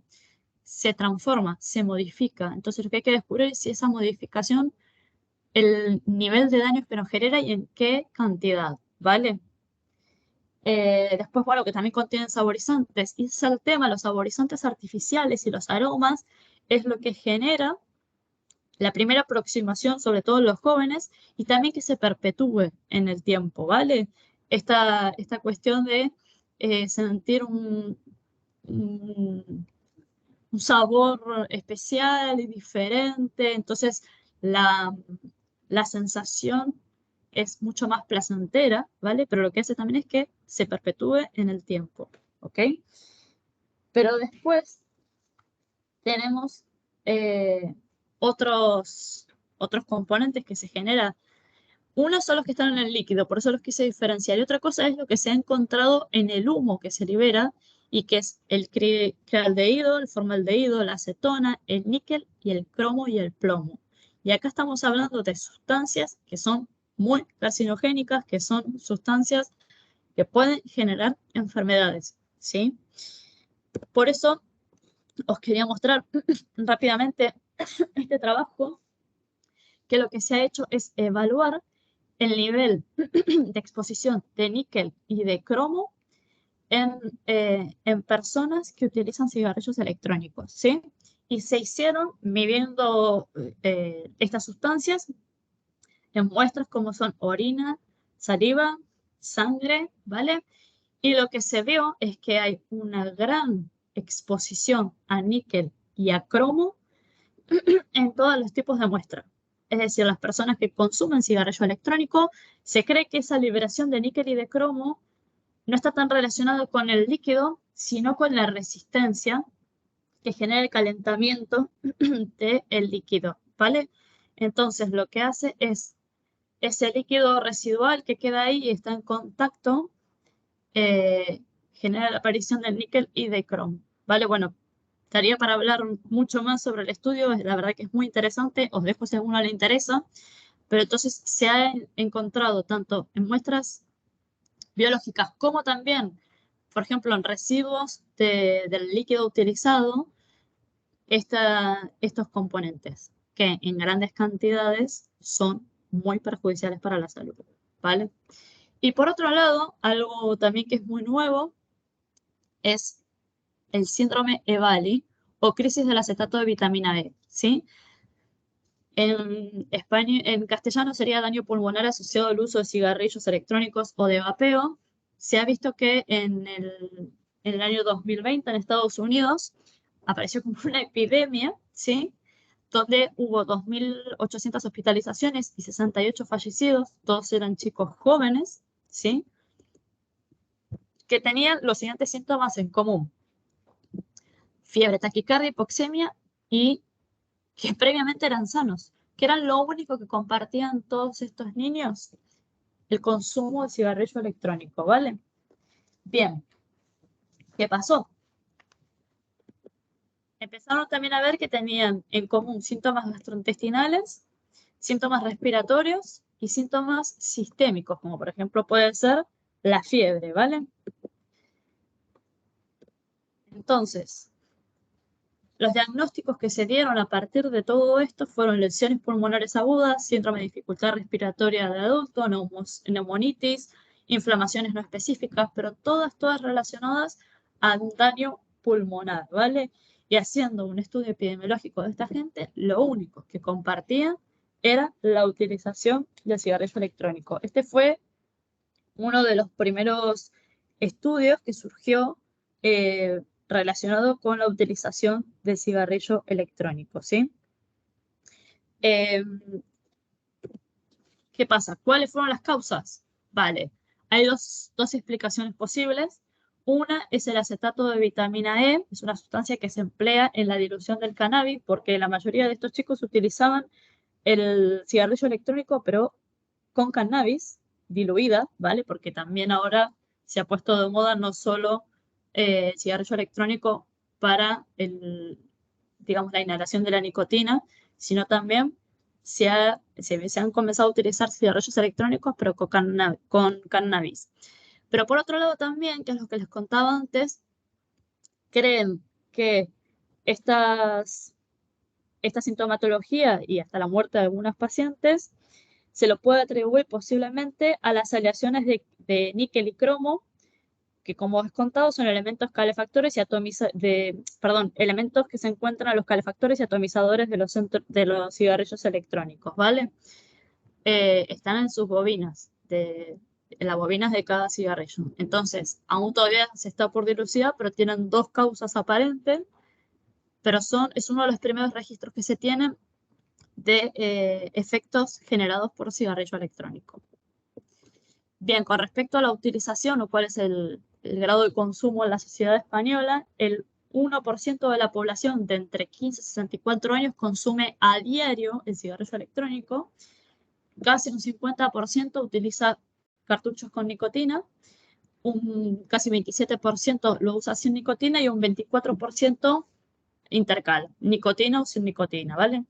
Se transforma, se modifica. Entonces lo que hay que descubrir es si esa modificación, el nivel de daños que nos genera y en qué cantidad, ¿vale? Después, bueno, que también contienen saborizantes. Y ese es el tema, los saborizantes artificiales y los aromas es lo que genera la primera aproximación, sobre todo en los jóvenes, y también que se perpetúe en el tiempo, ¿vale? Esta cuestión de sentir un, un sabor especial y diferente, entonces la, la sensación es mucho más placentera, ¿vale? Pero lo que hace también es que se perpetúe en el tiempo, ¿ok? Pero después tenemos eh, otros, otros componentes que se generan. Uno son los que están en el líquido, por eso los quise diferenciar. Y otra cosa es lo que se ha encontrado en el humo que se libera y que es el crialdehído, el formaldehído, la acetona, el níquel y el cromo y el plomo. Y acá estamos hablando de sustancias que son muy carcinogénicas, que son sustancias que pueden generar enfermedades, ¿sí? Por eso os quería mostrar rápidamente este trabajo, que lo que se ha hecho es evaluar el nivel de exposición de níquel y de cromo en personas que utilizan cigarrillos electrónicos, ¿sí? Y se hicieron midiendo estas sustancias en muestras como son orina, saliva, sangre, ¿vale? Y lo que se vio es que hay una gran exposición a níquel y a cromo en todos los tipos de muestra. Es decir, las personas que consumen cigarrillo electrónico, se cree que esa liberación de níquel y de cromo no está tan relacionada con el líquido, sino con la resistencia que genera el calentamiento del líquido, ¿vale? Entonces, lo que hace es ese líquido residual que queda ahí y está en contacto, eh, genera la aparición del níquel y de cromo, ¿vale? Bueno, estaría para hablar mucho más sobre el estudio, la verdad que es muy interesante, os dejo si a alguno le interesa, pero entonces se ha encontrado tanto en muestras biológicas como también, por ejemplo, en residuos del líquido utilizado, estos componentes que en grandes cantidades son muy perjudiciales para la salud, ¿vale? Y por otro lado, algo también que es muy nuevo es el síndrome EVALI o crisis del acetato de vitamina E, ¿sí? En España, en castellano sería daño pulmonar asociado al uso de cigarrillos electrónicos o de vapeo. Se ha visto que en el año 2020 en Estados Unidos apareció como una epidemia, ¿sí? Donde hubo 2.800 hospitalizaciones y 68 fallecidos, todos eran chicos jóvenes, ¿sí? Que tenían los siguientes síntomas en común: fiebre, taquicardia, hipoxemia y que previamente eran sanos, que eran lo único que compartían todos estos niños, el consumo de cigarrillo electrónico, ¿vale? Bien, ¿qué pasó? Empezaron también a ver que tenían en común síntomas gastrointestinales, síntomas respiratorios y síntomas sistémicos, como por ejemplo puede ser la fiebre, ¿vale? Entonces, los diagnósticos que se dieron a partir de todo esto fueron lesiones pulmonares agudas, síndrome de dificultad respiratoria de adulto, neumonitis, inflamaciones no específicas, pero todas relacionadas a un daño pulmonar, ¿vale? Y haciendo un estudio epidemiológico de esta gente, lo único que compartían era la utilización del cigarrillo electrónico. Este fue uno de los primeros estudios que surgió relacionado con la utilización del cigarrillo electrónico, ¿sí? Eh, ¿Qué pasa? ¿Cuáles fueron las causas? Vale, hay dos explicaciones posibles. Una es el acetato de vitamina E, es una sustancia que se emplea en la dilución del cannabis, porque la mayoría de estos chicos utilizaban el cigarrillo electrónico, pero con cannabis diluida, ¿vale? Porque también ahora se ha puesto de moda no solo cigarrillo electrónico para digamos, la inhalación de la nicotina, sino también se han comenzado a utilizar cigarrillos electrónicos, pero con cannabis. Pero por otro lado también, que es lo que les contaba antes, creen que esta sintomatología y hasta la muerte de algunos pacientes se lo puede atribuir posiblemente a las aleaciones de níquel y cromo, que como os he contado son elementos calefactores y elementos que se encuentran en los calefactores y atomizadores de los cigarrillos electrónicos, ¿vale? Están en sus bobinas, en las bobinas de cada cigarrillo. Entonces, aún todavía se está por dilucidar, pero tienen dos causas aparentes, pero es uno de los primeros registros que se tienen de efectos generados por cigarrillo electrónico. Bien, con respecto a la utilización o cuál es el grado de consumo en la sociedad española, el 1% de la población de entre 15 y 64 años consume a diario el cigarrillo electrónico, casi un 50% utiliza cartuchos con nicotina, casi 27% lo usa sin nicotina y un 24% intercala, nicotina o sin nicotina, ¿vale?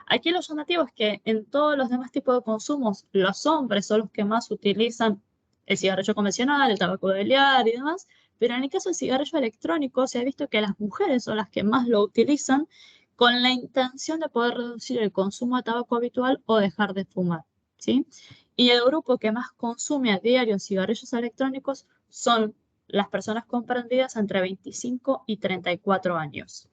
Aquí lo llamativo es que en todos los demás tipos de consumos, los hombres son los que más utilizan el cigarrillo convencional, el tabaco de liar y demás, pero en el caso del cigarrillo electrónico se ha visto que las mujeres son las que más lo utilizan con la intención de poder reducir el consumo de tabaco habitual o dejar de fumar, ¿sí? Y el grupo que más consume a diario cigarrillos electrónicos son las personas comprendidas entre 25 y 34 años.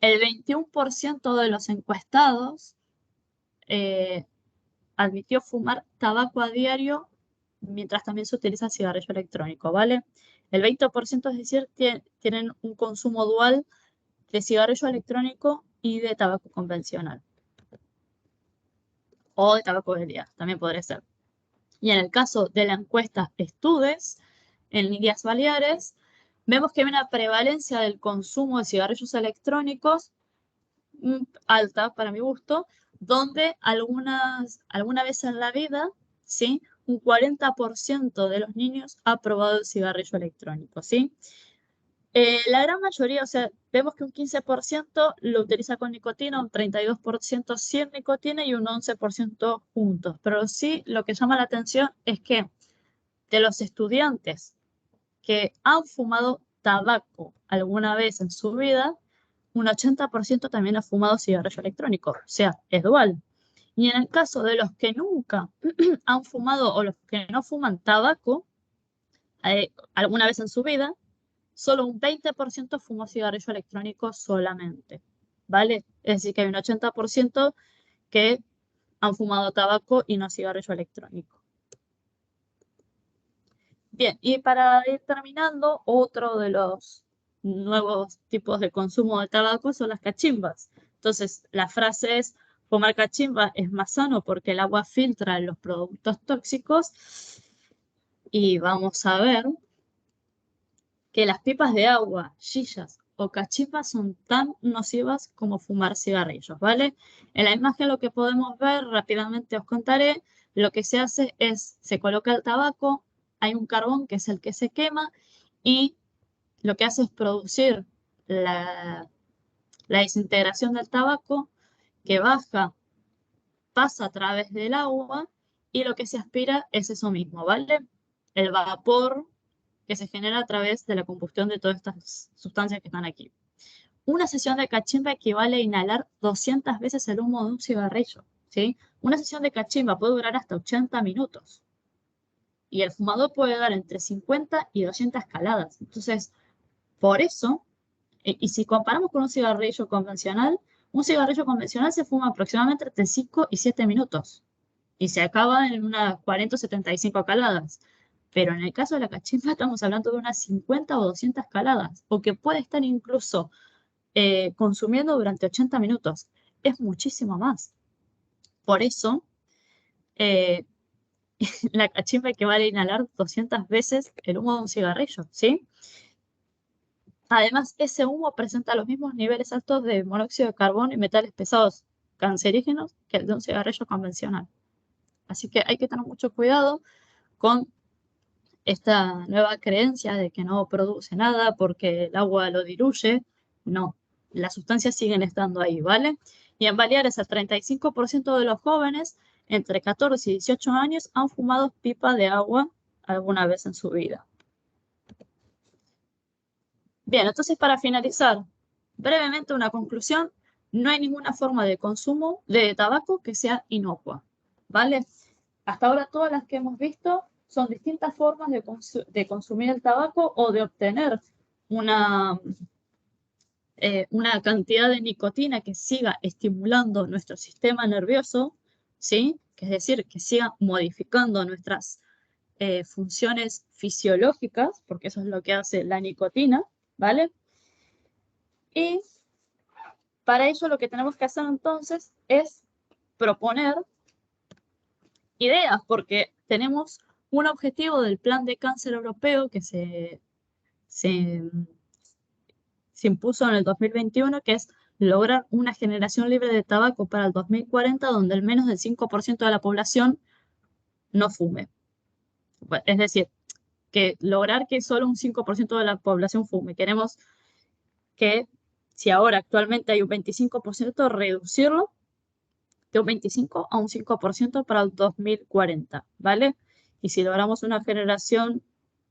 El 21% de los encuestados admitió fumar tabaco a diario mientras también se utiliza cigarrillo electrónico, ¿vale? El 20%, es decir, tienen un consumo dual de cigarrillo electrónico y de tabaco convencional. O de tabaco de día, también podría ser. Y en el caso de la encuesta Estudes, en Illes Baleares, vemos que hay una prevalencia del consumo de cigarrillos electrónicos alta para mi gusto, donde alguna vez en la vida, ¿sí? Un 40% de los niños ha probado el cigarrillo electrónico, ¿sí? La gran mayoría, o sea, vemos que un 15% lo utiliza con nicotina, un 32% sin nicotina y un 11% juntos. Pero sí, lo que llama la atención es que de los estudiantes que han fumado tabaco alguna vez en su vida, un 80% también ha fumado cigarrillo electrónico, o sea, es dual. Y en el caso de los que nunca han fumado o los que no fuman tabaco alguna vez en su vida, solo un 20% fumó cigarrillo electrónico solamente, ¿vale? Es decir, que hay un 80% que han fumado tabaco y no cigarrillo electrónico. Bien, y para ir terminando, otro de los nuevos tipos de consumo de tabaco son las cachimbas. Entonces, la frase es, fumar cachimba es más sano porque el agua filtra los productos tóxicos. Y vamos a ver que las pipas de agua, chillas o cachimbas son tan nocivas como fumar cigarrillos, ¿vale? En la imagen lo que podemos ver, rápidamente os contaré, lo que se hace es, se coloca el tabaco, hay un carbón que es el que se quema y lo que hace es producir la desintegración del tabaco que baja, pasa a través del agua y lo que se aspira es eso mismo, ¿vale? El vapor que se genera a través de la combustión de todas estas sustancias que están aquí. Una sesión de cachimba equivale a inhalar 200 veces el humo de un cigarrillo, ¿sí? Una sesión de cachimba puede durar hasta 80 minutos y el fumador puede dar entre 50 y 200 caladas. Entonces, por eso, y si comparamos con un cigarrillo convencional se fuma aproximadamente entre 5 y 7 minutos y se acaba en unas 40 o 75 caladas. Pero en el caso de la cachimba estamos hablando de unas 50 o 200 caladas, o que puede estar incluso consumiendo durante 80 minutos. Es muchísimo más. Por eso, eh, la cachimba equivale a inhalar 200 veces el humo de un cigarrillo, ¿sí? Además, ese humo presenta los mismos niveles altos de monóxido de carbono y metales pesados cancerígenos que el de un cigarrillo convencional. Así que hay que tener mucho cuidado con esta nueva creencia de que no produce nada porque el agua lo diluye, No, las sustancias siguen estando ahí, ¿vale? Y en Baleares, el 35% de los jóvenes entre 14 y 18 años han fumado pipa de agua alguna vez en su vida. Bien, entonces para finalizar, brevemente una conclusión, no hay ninguna forma de consumo de tabaco que sea inocua, ¿vale? Hasta ahora todas las que hemos visto son distintas formas de consumir el tabaco o de obtener una, una cantidad de nicotina que siga estimulando nuestro sistema nervioso, ¿sí? Que es decir, que siga modificando nuestras funciones fisiológicas, porque eso es lo que hace la nicotina, ¿vale? Y para ello lo que tenemos que hacer entonces es proponer ideas, porque tenemos un objetivo del Plan de Cáncer Europeo que se impuso en el 2021, que es lograr una generación libre de tabaco para el 2040, donde al menos el 5% de la población no fume. Es decir, que lograr que solo un 5% de la población fume. Queremos que, si ahora actualmente hay un 25%, reducirlo de un 25 a un 5% para el 2040, ¿vale? Y si logramos una generación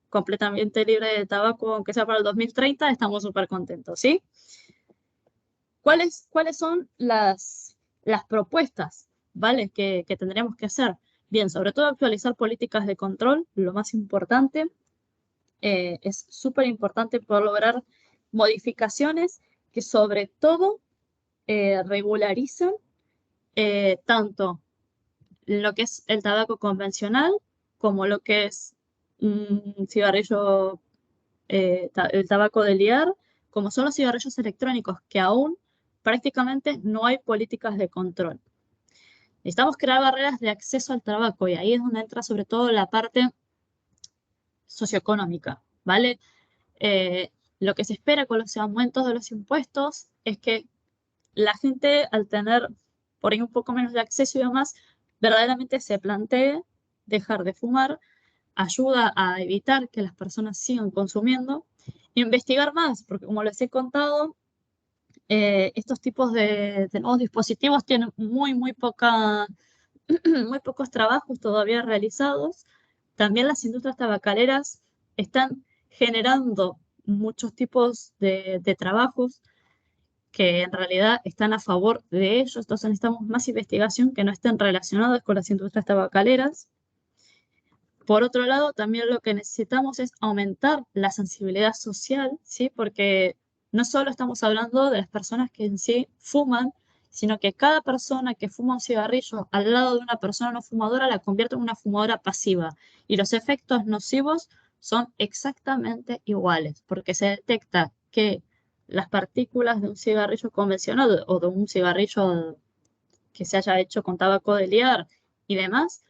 completamente libre de tabaco, aunque sea para el 2030, estamos súper contentos, ¿sí? ¿Cuáles son las propuestas, ¿vale? Que tendremos que hacer? Bien, sobre todo actualizar políticas de control, lo más importante. Es súper importante poder lograr modificaciones que sobre todo regularizan tanto lo que es el tabaco convencional como lo que es un cigarrillo, el tabaco de liar, como son los cigarrillos electrónicos, que aún prácticamente no hay políticas de control. Necesitamos crear barreras de acceso al tabaco y ahí es donde entra sobre todo la parte socioeconómica, ¿vale? Lo que se espera con los aumentos de los impuestos es que la gente, al tener por ahí un poco menos de acceso y demás, verdaderamente se plantee dejar de fumar, ayuda a evitar que las personas sigan consumiendo, investigar más, porque como les he contado, estos tipos de nuevos dispositivos tienen muy muy pocos trabajos todavía realizados. También las industrias tabacaleras están generando muchos tipos de trabajos que en realidad están a favor de ellos, entonces necesitamos más investigación que no estén relacionadas con las industrias tabacaleras. Por otro lado, también lo que necesitamos es aumentar la sensibilidad social, ¿sí? Porque no solo estamos hablando de las personas que en sí fuman, sino que cada persona que fuma un cigarrillo al lado de una persona no fumadora la convierte en una fumadora pasiva. Y los efectos nocivos son exactamente iguales, porque se detecta que las partículas de un cigarrillo convencional o de un cigarrillo que se haya hecho con tabaco de liar y demás,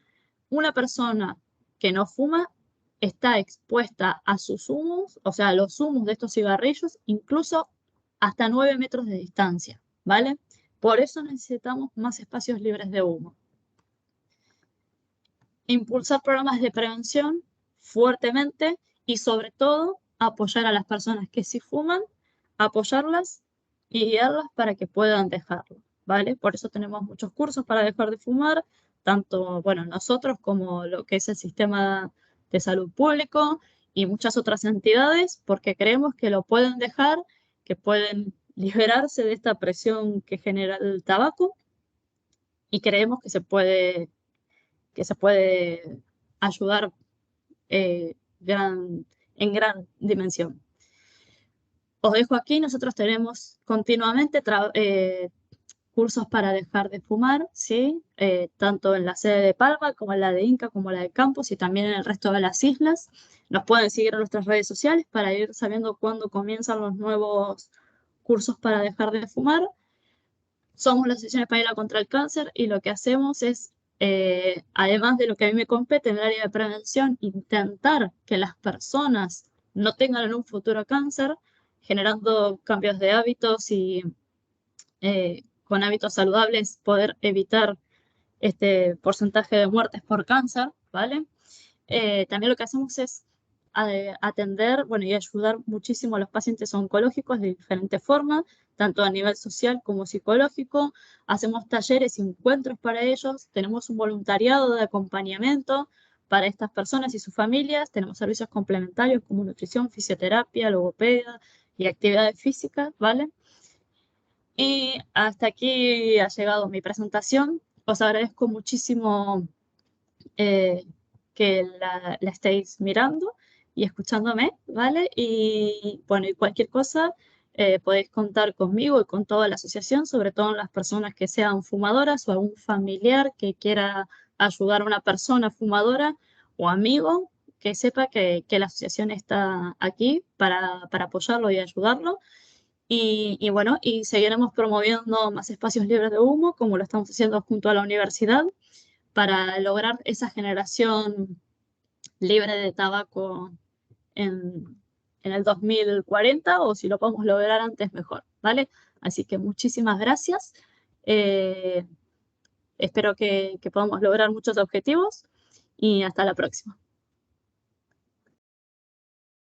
una persona que no fuma está expuesta a sus humos, o sea, a los humos de estos cigarrillos, incluso hasta 9 metros de distancia, ¿vale? Por eso necesitamos más espacios libres de humo. Impulsar programas de prevención fuertemente y sobre todo apoyar a las personas que sí fuman, apoyarlas y guiarlas para que puedan dejarlo, ¿vale? Por eso tenemos muchos cursos para dejar de fumar, tanto, bueno, nosotros como lo que es el sistema de salud público y muchas otras entidades, porque creemos que lo pueden dejar, que pueden liberarse de esta presión que genera el tabaco y creemos que se puede ayudar eh, en gran dimensión. Os dejo aquí, nosotros tenemos continuamente cursos para dejar de fumar, ¿sí? Tanto en la sede de Palma como en la de Inca, como la de Campos y también en el resto de las islas. Nos pueden seguir en nuestras redes sociales para ir sabiendo cuándo comienzan los nuevos cursos para dejar de fumar. Somos la Asociación Española contra el Cáncer y lo que hacemos es, además de lo que a mí me compete en el área de prevención, intentar que las personas no tengan en un futuro cáncer, generando cambios de hábitos y con hábitos saludables poder evitar este porcentaje de muertes por cáncer, ¿vale? También lo que hacemos es atender, bueno, y ayudar muchísimo a los pacientes oncológicos de diferentes formas, tanto a nivel social como psicológico. Hacemos talleres y encuentros para ellos, tenemos un voluntariado de acompañamiento para estas personas y sus familias, tenemos servicios complementarios como nutrición, fisioterapia, logopedia y actividades físicas, ¿vale? Y hasta aquí ha llegado mi presentación. Os agradezco muchísimo eh, que la estéis mirando y escuchándome, ¿vale? Y bueno, y cualquier cosa podéis contar conmigo y con toda la asociación, sobre todo las personas que sean fumadoras o algún familiar que quiera ayudar a una persona fumadora o amigo que sepa que la asociación está aquí para apoyarlo y ayudarlo. Y bueno, y seguiremos promoviendo más espacios libres de humo, como lo estamos haciendo junto a la universidad, para lograr esa generación libre de tabaco en el 2040, o si lo podemos lograr antes, mejor, ¿vale? Así que muchísimas gracias. Eh, espero que podamos lograr muchos objetivos y hasta la próxima.